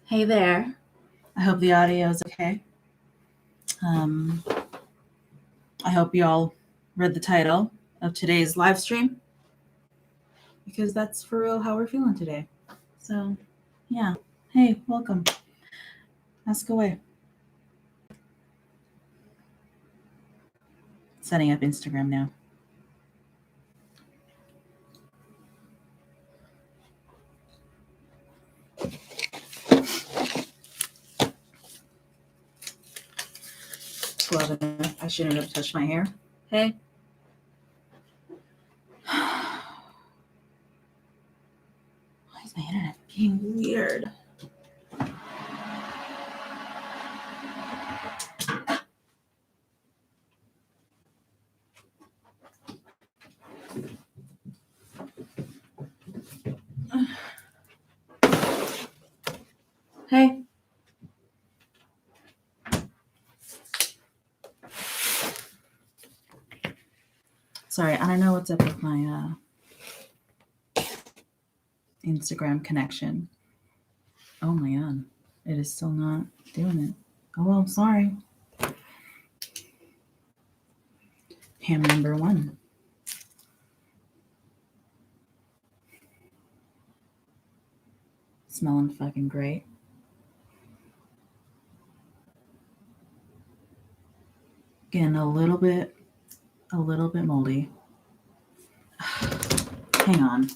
Hey there. I hope the audio is okay. Um, I hope you all read the title of today's live stream because that's for real how we're feeling today. So, yeah. Hey, welcome. Ask away. Setting up Instagram now. It's 12 enough. I shouldn't have touched my hair. Hey. Why is my internet being weird? Hey. Sorry, I don't know what's up with my Instagram connection. Oh my god. It is still not doing it. Oh well, sorry. Ham number one. Smelling fucking great. Getting a little bit moldy. Hang on.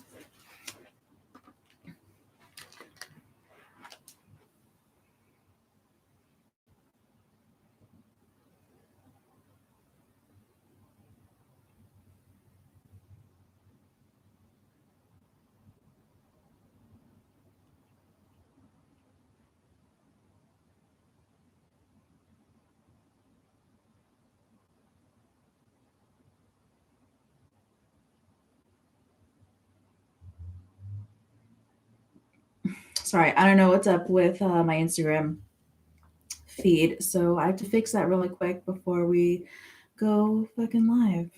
Sorry, I don't know what's up with my Instagram feed, so I have to fix that really quick before we go fucking live.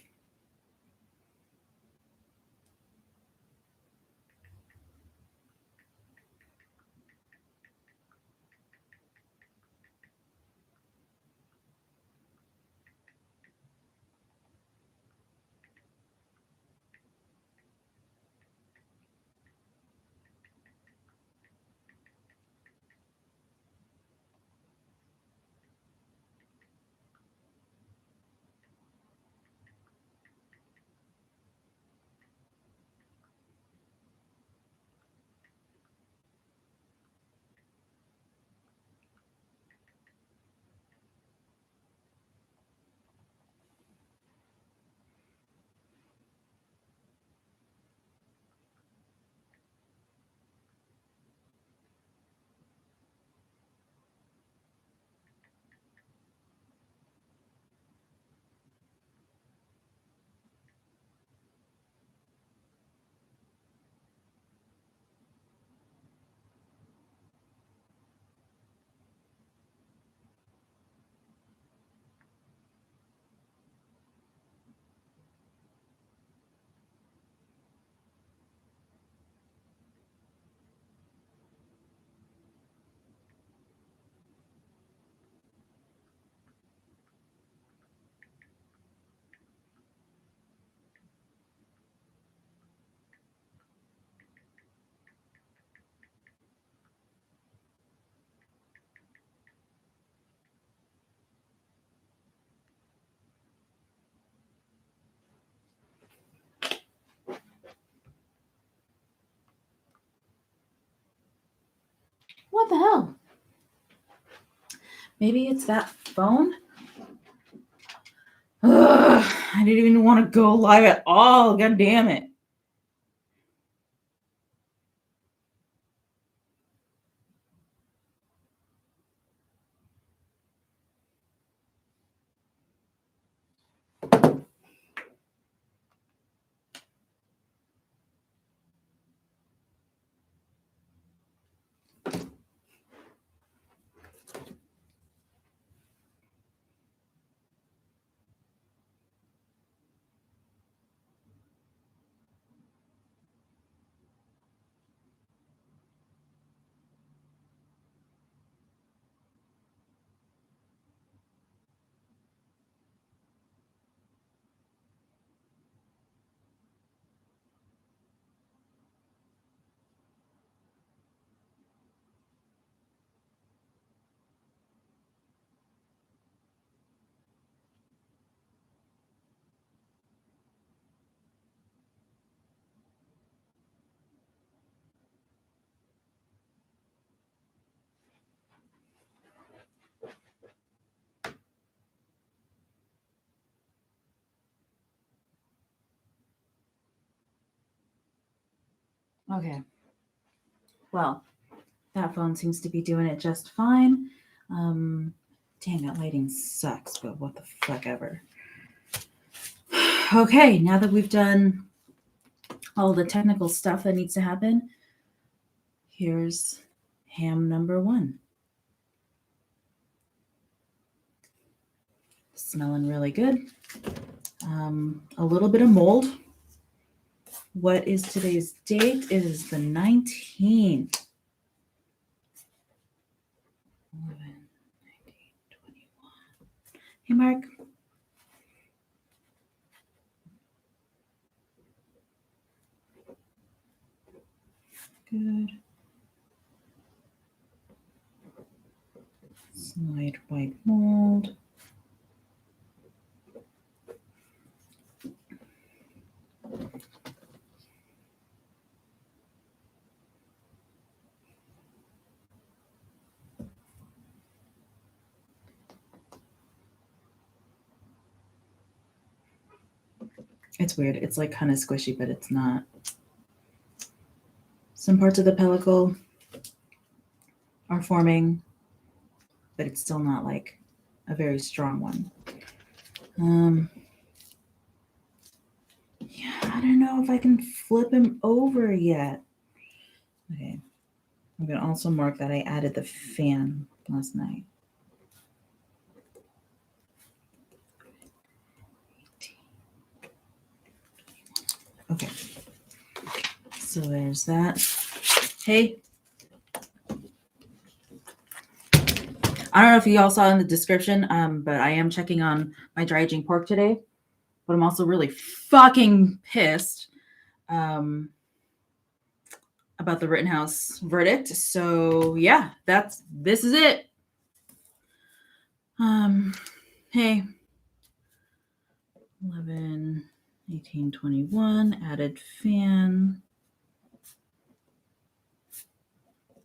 What the hell? Maybe it's that phone? Ugh, I didn't even want to go live at all. God damn it. Okay. Well, that phone seems to be doing it just fine. Dang, that lighting sucks, but what the fuck ever. Okay, now that we've done all the technical stuff that needs to happen, here's ham number 1. Smelling really good. A little bit of mold. What is today's date? It is the 19th. 11, 19, 21. Hey, Mark. Good. Slide white mold. It's weird. It's like kind of squishy, but it's not. Some parts of the pellicle are forming, but it's still not like a very strong one. Yeah, I don't know if I can flip him over yet. Okay. I'm going to also mark that I added the fan last night. Okay. So there's that. Hey. I don't know if you all saw in the description, but I am checking on my dry aging pork today. But I'm also really fucking pissed about the Rittenhouse verdict. So yeah, this is it. Hey. 11, 18, 21, added fan.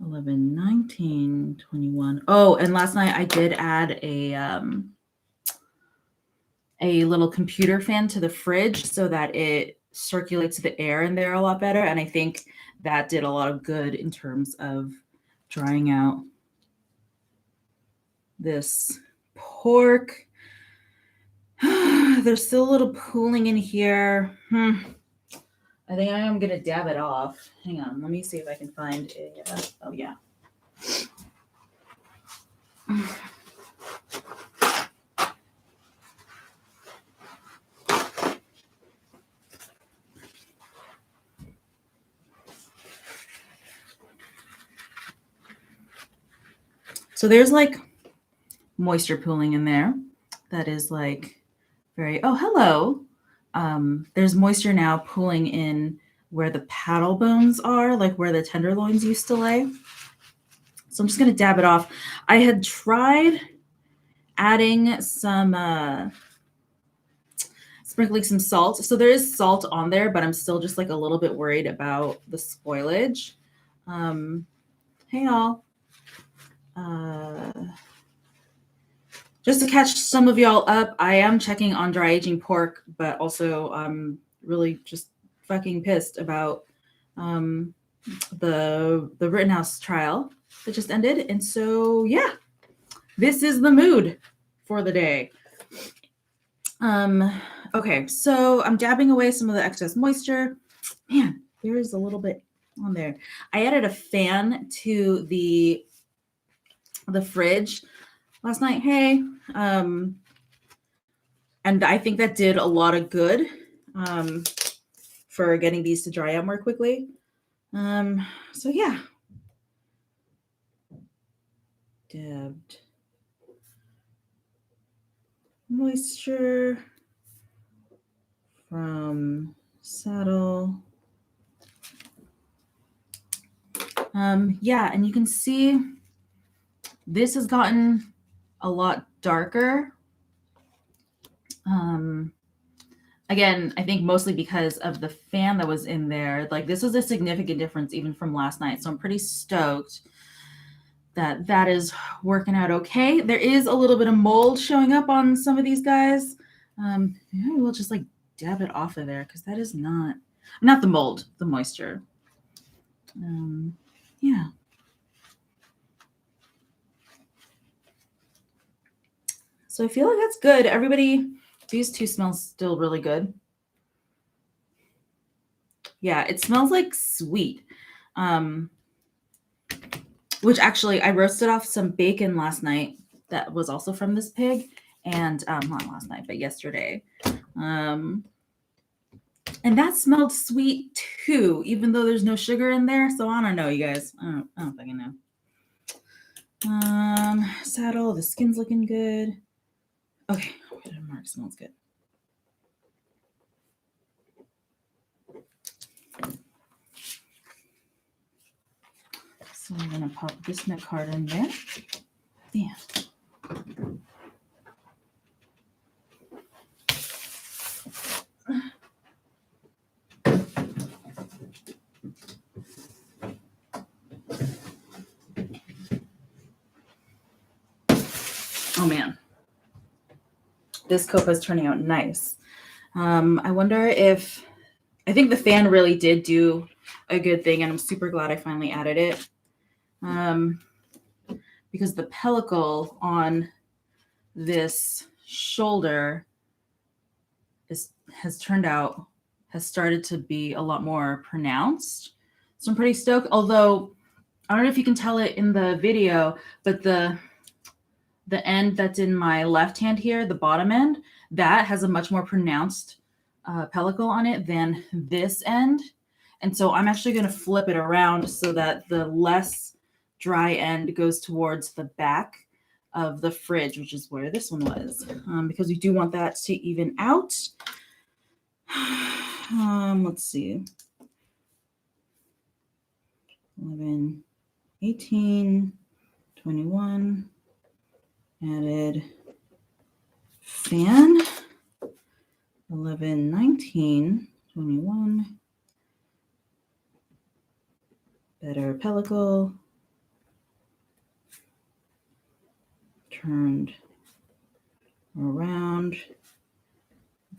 11, 19, 21. Oh, and last night I did add a little computer fan to the fridge so that it circulates the air in there a lot better. And I think that did a lot of good in terms of drying out this pork. There's still a little pooling in here. I think I am going to dab it off. Hang on. Let me see if I can find a... oh, yeah. So there's like moisture pooling in there. That is like very... Oh, hello. There's moisture now pooling in where the paddle bones are, like where the tenderloins used to lay. So I'm just going to dab it off. I had tried adding some, sprinkling some salt. So there is salt on there, but I'm still just like a little bit worried about the spoilage. Hey, y'all. Just to catch some of y'all up, I am checking on dry aging pork, but also I'm really just fucking pissed about the Rittenhouse trial that just ended. And so, yeah, this is the mood for the day. Okay, so I'm dabbing away some of the excess moisture. Man, there is a little bit on there. I added a fan to the fridge last night. Hey, and I think that did a lot of good for getting these to dry out more quickly. So yeah, dabbed moisture from saddle. Yeah, and you can see this has gotten a lot darker. Again, I think mostly because of the fan that was in there. Like this was a significant difference even from last night. So I'm pretty stoked that that is working out okay. There is a little bit of mold showing up on some of these guys. Maybe we'll just like dab it off of there because that is not the mold, the moisture. Yeah. So I feel like that's good. Everybody, these two smell still really good. Yeah, it smells like sweet. Which actually, I roasted off some bacon last night that was also from this pig. And not last night, but yesterday. And that smelled sweet too, even though there's no sugar in there. So I don't know, you guys. I don't fucking know. Saddle, the skin's looking good. Okay, Mark smells good. So I'm gonna pop this neck card in there. Yeah. Oh man, this cocoa is turning out nice. I wonder if, I think the fan really did do a good thing, and I'm super glad I finally added it. Because the pellicle on this shoulder has started to be a lot more pronounced. So I'm pretty stoked. Although I don't know if you can tell it in the video, but the end that's in my left hand here, the bottom end, that has a much more pronounced pellicle on it than this end. And so I'm actually going to flip it around so that the less dry end goes towards the back of the fridge, which is where this one was, because we do want that to even out. Let's see. 11, 18, 21, added fan, 11, 19, 21, better pellicle, turned around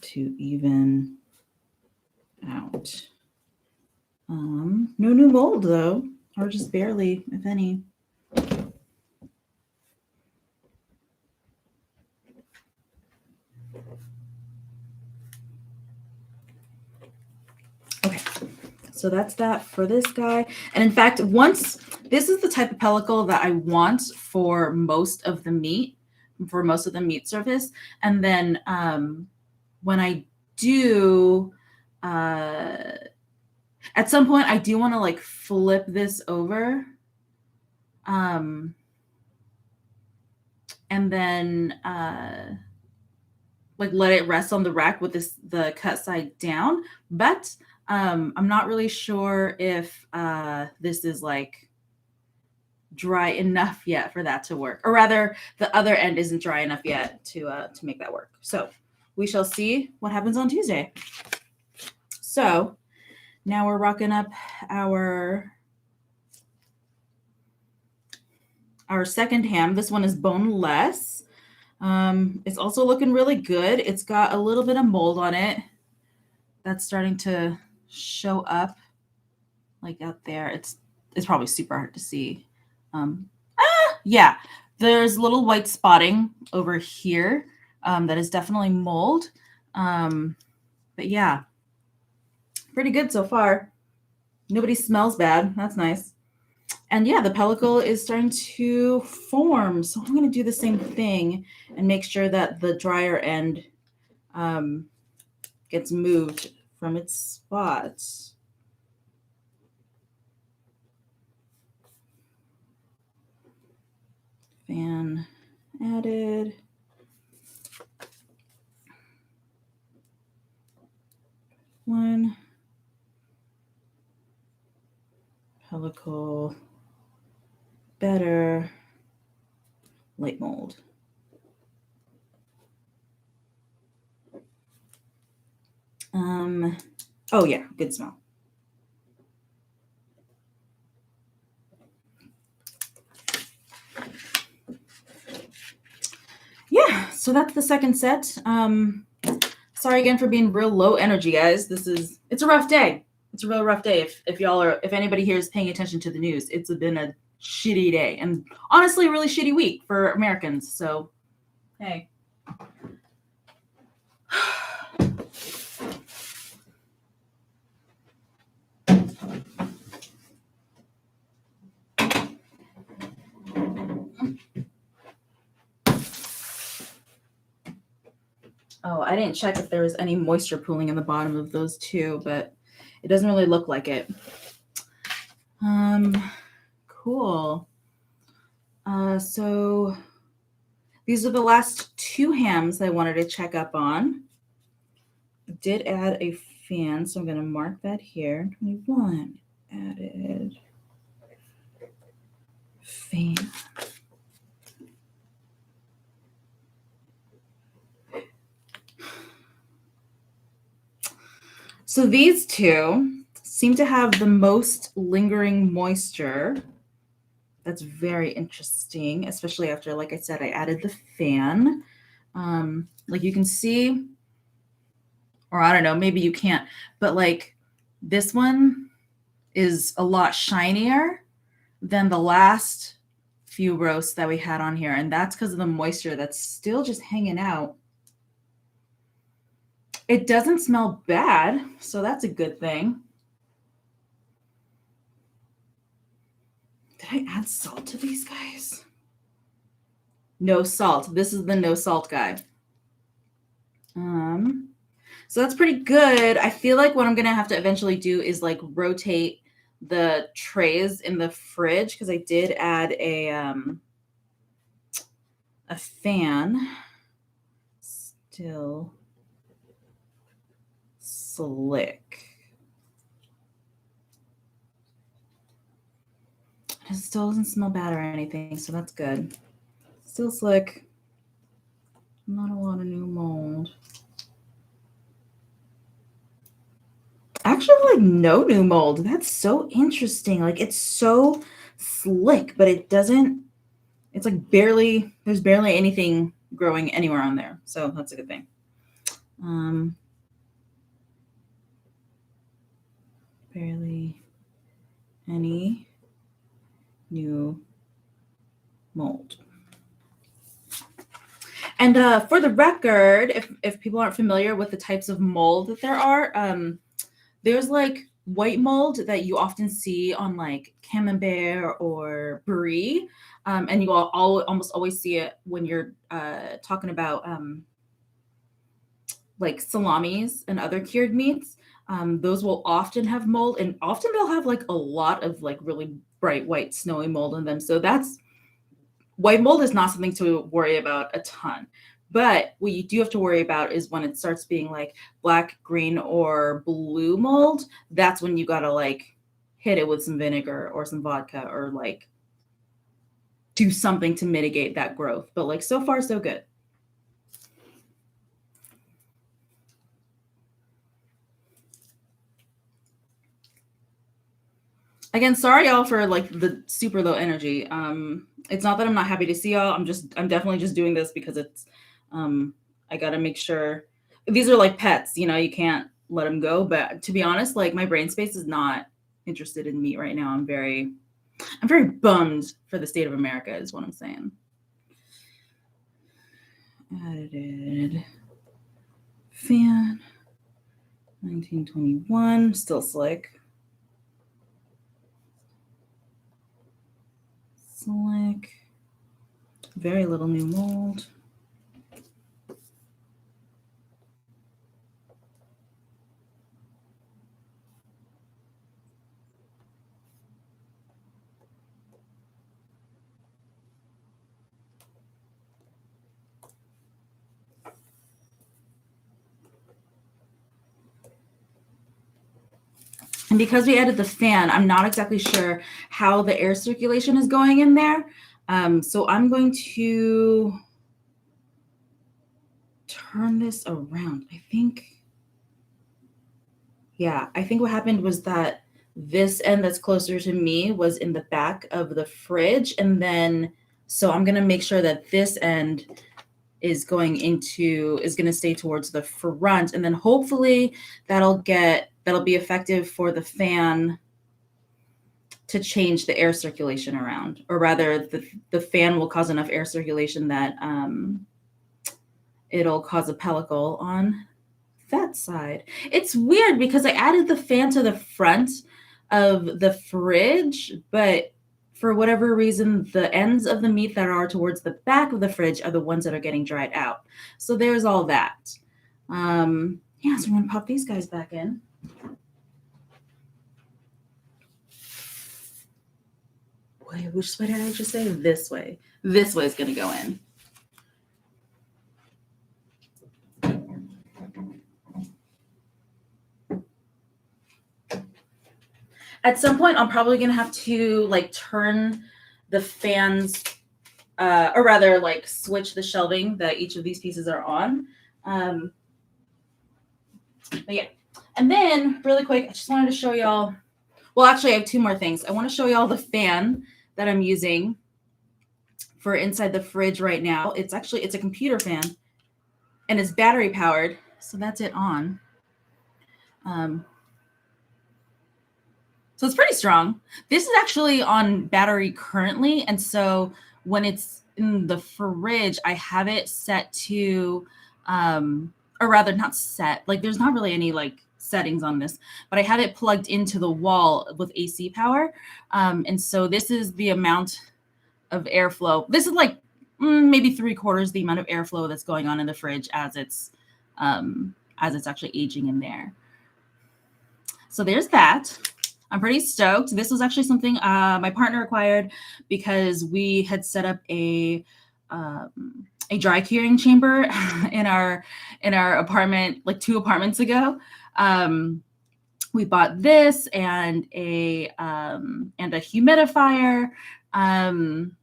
to even out. No new mold though, or just barely, if any. Okay, so that's that for this guy. And in fact, this is the type of pellicle that I want for most of the meat surface. And then when I do, at some point, I do want to like flip this over. And then like let it rest on the rack with the cut side down. But I'm not really sure if this is like dry enough yet for that to work, or rather the other end isn't dry enough yet to make that work. So we shall see what happens on Tuesday. So now we're rocking up our second ham. This one is boneless. It's also looking really good. It's got a little bit of mold on it that's starting to show up like out there. It's probably super hard to see. Yeah, there's little white spotting over here that is definitely mold. But yeah, pretty good so far. Nobody smells bad. That's nice. And yeah, the pellicle is starting to form. So I'm going to do the same thing and make sure that the drier end gets moved from its spot. Fan added. One. Pellicle. Better. Light mold. Oh yeah, good smell. Yeah, so that's the second set. Sorry again for being real low energy, guys. It's a rough day. It's a real rough day. If anybody here is paying attention to the news, it's been a shitty day and honestly a really shitty week for Americans. So, hey. Oh, I didn't check if there was any moisture pooling in the bottom of those two, but it doesn't really look like it. Cool. So these are the last two hams I wanted to check up on. I did add a fan, so I'm going to mark that here. 21 added fan. So these two seem to have the most lingering moisture. That's very interesting, especially after, like I said, I added the fan. Like you can see, or I don't know, maybe you can't, but like this one is a lot shinier than the last few roasts that we had on here. And that's because of the moisture that's still just hanging out. It doesn't smell bad, so that's a good thing. Did I add salt to these guys? No salt. This is the no salt guy. So that's pretty good. I feel like what I'm going to have to eventually do is like rotate the trays in the fridge because I did add a fan. Still slick. It still doesn't smell bad or anything, so that's good. Still slick. Not a lot of new mold. Actually, like no new mold. That's so interesting. Like it's so slick, but it doesn't, it's like there's barely anything growing anywhere on there. So that's a good thing. Barely any new mold. And for the record, if people aren't familiar with the types of mold that there are, there's like white mold that you often see on like camembert or brie, and you almost always see it when you're talking about like salamis and other cured meats. Those will often have mold, and often they'll have like a lot of like really bright white snowy mold in them. So white mold is not something to worry about a ton. But what you do have to worry about is when it starts being like black, green, or blue mold. That's when you gotta like hit it with some vinegar or some vodka or like do something to mitigate that growth. But like so far, so good. Again, sorry y'all for like the super low energy. It's not that I'm not happy to see y'all. I'm definitely just doing this because it's I gotta make sure these are like pets, you know, you can't let them go. But to be honest, like my brain space is not interested in meat right now. I'm very bummed for the state of America is what I'm saying. Added fan 1921, still slick. Slick. Very little new mold. And because we added the fan, I'm not exactly sure how the air circulation is going in there. So I'm going to turn this around. I think what happened was that this end that's closer to me was in the back of the fridge. And then, so I'm going to make sure that this end is going to stay towards the front. And then hopefully that'll get that'll be effective for the fan to change the air circulation around, or rather the fan will cause enough air circulation that it'll cause a pellicle on that side. It's weird because I added the fan to the front of the fridge, but for whatever reason, the ends of the meat that are towards the back of the fridge are the ones that are getting dried out. So there's all that. Yeah, so I'm going to pop these guys back in. Wait, which way did I just say? This way. This way is going to go in. At some point, I'm probably going to have to like turn the fans, or rather like switch the shelving that each of these pieces are on. But yeah. And then really quick, I just wanted to show y'all, well, actually I have two more things. I want to show y'all the fan that I'm using for inside the fridge right now. It's a computer fan and it's battery powered. So that's it on. So it's pretty strong. This is actually on battery currently. And so when it's in the fridge, I have it set to, or rather not set, like there's not really any like settings on this, but I have it plugged into the wall with AC power. And so this is the amount of airflow. This is like maybe 3/4 the amount of airflow that's going on in the fridge as it's actually aging in there. So there's that. I'm pretty stoked. This was actually something my partner acquired because we had set up a dry curing chamber in our apartment like 2 apartments ago. We bought this and a humidifier, and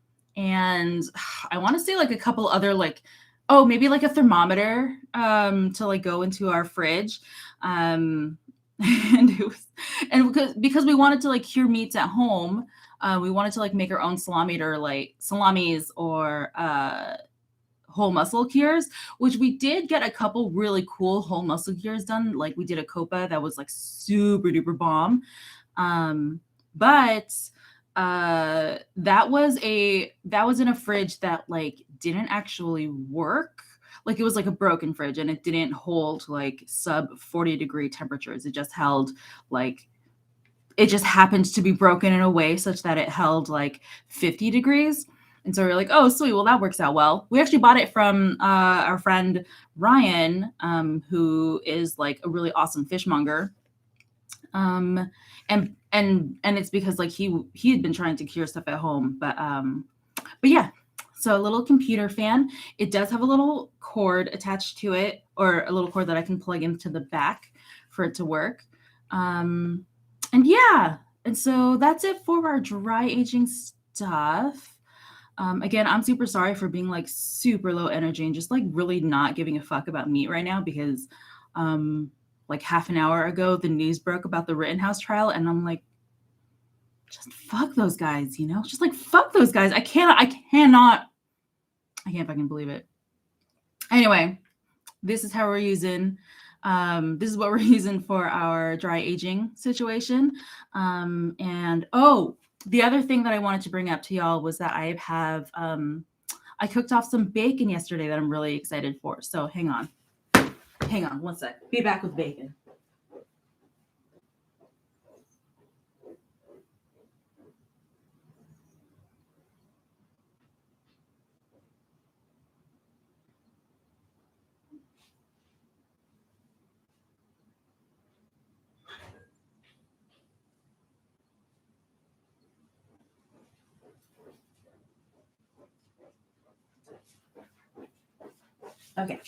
I want to say like a couple other like, oh, maybe like a thermometer to like go into our fridge. And it was, and because we wanted to like cure meats at home, we wanted to like make our own salamis or whole muscle cures, which we did get a couple really cool whole muscle cures done. Like we did a copa that was like super duper bomb. But that was in a fridge that like didn't actually work. Like it was like a broken fridge and it didn't hold like sub 40-degree temperatures. It just held like, it just happened to be broken in a way such that it held like 50 degrees. And so we were like, oh, sweet. Well, that works out well. We actually bought it from our friend Ryan, who is like a really awesome fishmonger. And it's because like he had been trying to cure stuff at home, but yeah. So a little computer fan. It does have a little cord attached to it, or a little cord that I can plug into the back for it to work. And yeah, and so that's it for our dry aging stuff. Again, I'm super sorry for being like super low energy and just like really not giving a fuck about meat right now because like half an hour ago, the news broke about the Rittenhouse trial. And I'm like, just fuck those guys, you know, just like fuck those guys. I can't fucking believe it. Anyway, this is how we're using, this is what we're using for our dry aging situation. And oh, the other thing that I wanted to bring up to y'all was that I have, I cooked off some bacon yesterday that I'm really excited for. So hang on one sec. Be back with bacon. Okay.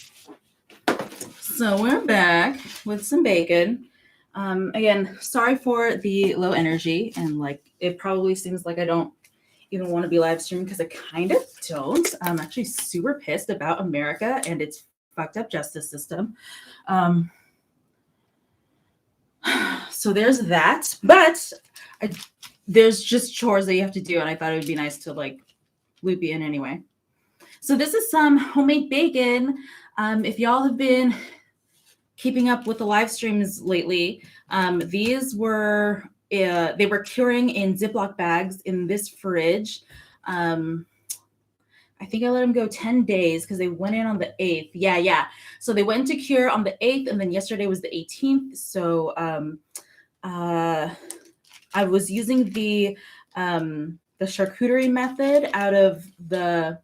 So we're back with some bacon. Again, sorry for the low energy and like it probably seems like I don't even want to be live streaming because I kind of don't. I'm actually super pissed about America and its fucked up justice system. So there's that, but there's just chores that you have to do, and I thought it would be nice to like loop you in anyway. So this is some homemade bacon. If y'all have been keeping up with the live streams lately, these were they were curing in Ziploc bags in this fridge. I think I let them go 10 days because they went in on the 8th. Yeah. So they went into cure on the 8th, and then yesterday was the 18th. So I was using the charcuterie method out of the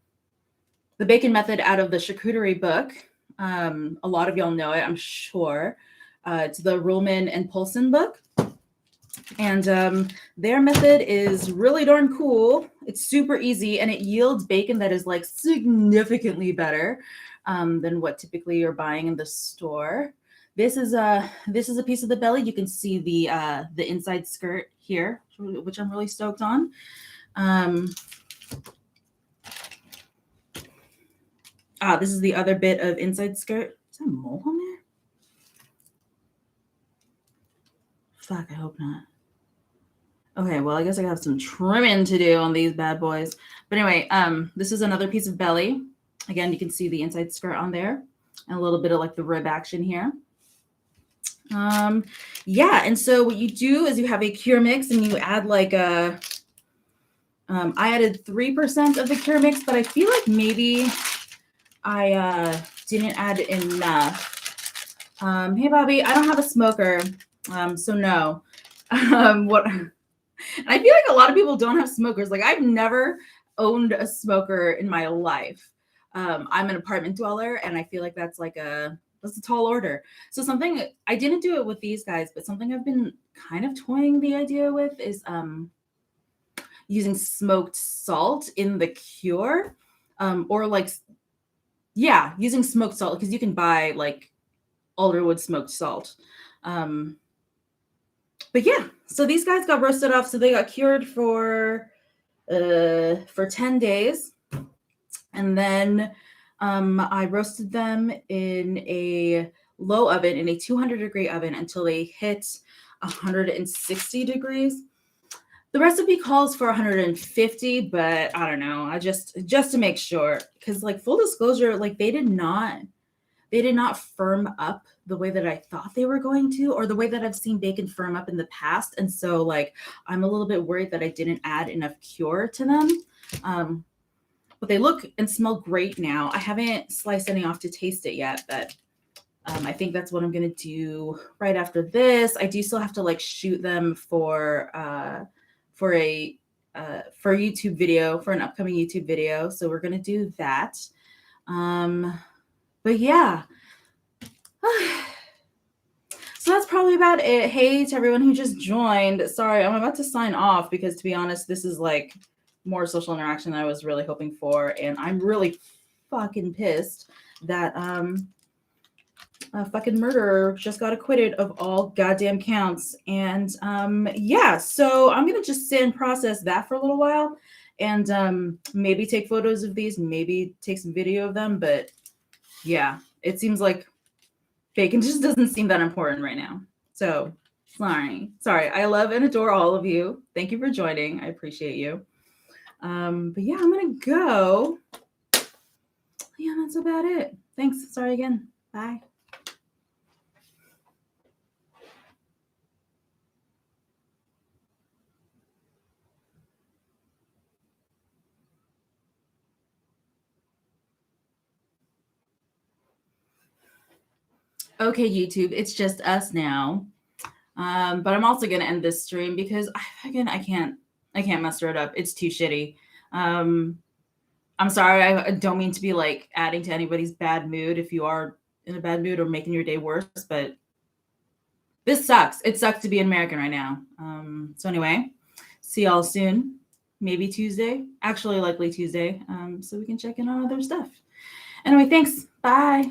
bacon method out of the charcuterie book. A lot of y'all know it, I'm sure. It's the Ruhlman and Poulsen book. And their method is really darn cool. It's super easy, and it yields bacon that is like significantly better than what typically you're buying in the store. This is a piece of the belly. You can see the inside skirt here, which I'm really stoked on. This is the other bit of inside skirt. Is that a mole on there? Fuck, I hope not. Okay, well, I guess I have some trimming to do on these bad boys. But anyway, this is another piece of belly. Again, you can see the inside skirt on there and a little bit of like the rib action here. Yeah, and so what you do is you have a cure mix and you add like I added 3% of the cure mix, but I feel like maybe I didn't add enough. Hey, Bobby, I don't have a smoker, so no. I feel like a lot of people don't have smokers. Like I've never owned a smoker in my life. I'm an apartment dweller, and I feel like that's a tall order. So something I didn't do it with these guys, but something I've been kind of toying the idea with is using smoked salt in the cure, or like, yeah, using smoked salt, because you can buy like alderwood smoked salt. But yeah, so these guys got roasted off. So they got cured for 10 days. And then I roasted them in a low oven, in a 200-degree oven, until they hit 160 degrees. The recipe calls for 150, but I don't know. I just to make sure, because like full disclosure, like they did not firm up the way that I thought they were going to, or the way that I've seen bacon firm up in the past. And so like, I'm a little bit worried that I didn't add enough cure to them. But they look and smell great now. I haven't sliced any off to taste it yet, but I think that's what I'm going to do right after this. I do still have to like shoot them for a YouTube video, for an upcoming YouTube video. So we're going to do that. But yeah, so that's probably about it. Hey to everyone who just joined. Sorry, I'm about to sign off because, to be honest, this is like more social interaction than I was really hoping for. And I'm really fucking pissed that a fucking murderer just got acquitted of all goddamn counts. And yeah, so I'm going to just sit and process that for a little while, and maybe take photos of these, maybe take some video of them. But yeah, it seems like bacon just doesn't seem that important right now. So sorry. I love and adore all of you. Thank you for joining. I appreciate you. But yeah, I'm going to go. Yeah, that's about it. Thanks. Sorry again. Bye. Okay, YouTube, it's just us now. But I'm also gonna end this stream because I can't muster it up. It's too shitty. I'm sorry. I don't mean to be like adding to anybody's bad mood if you are in a bad mood or making your day worse, but this sucks. It sucks to be an American right now. So anyway, see y'all soon. Maybe Tuesday. Actually, likely Tuesday. So we can check in on other stuff. Anyway, thanks. Bye.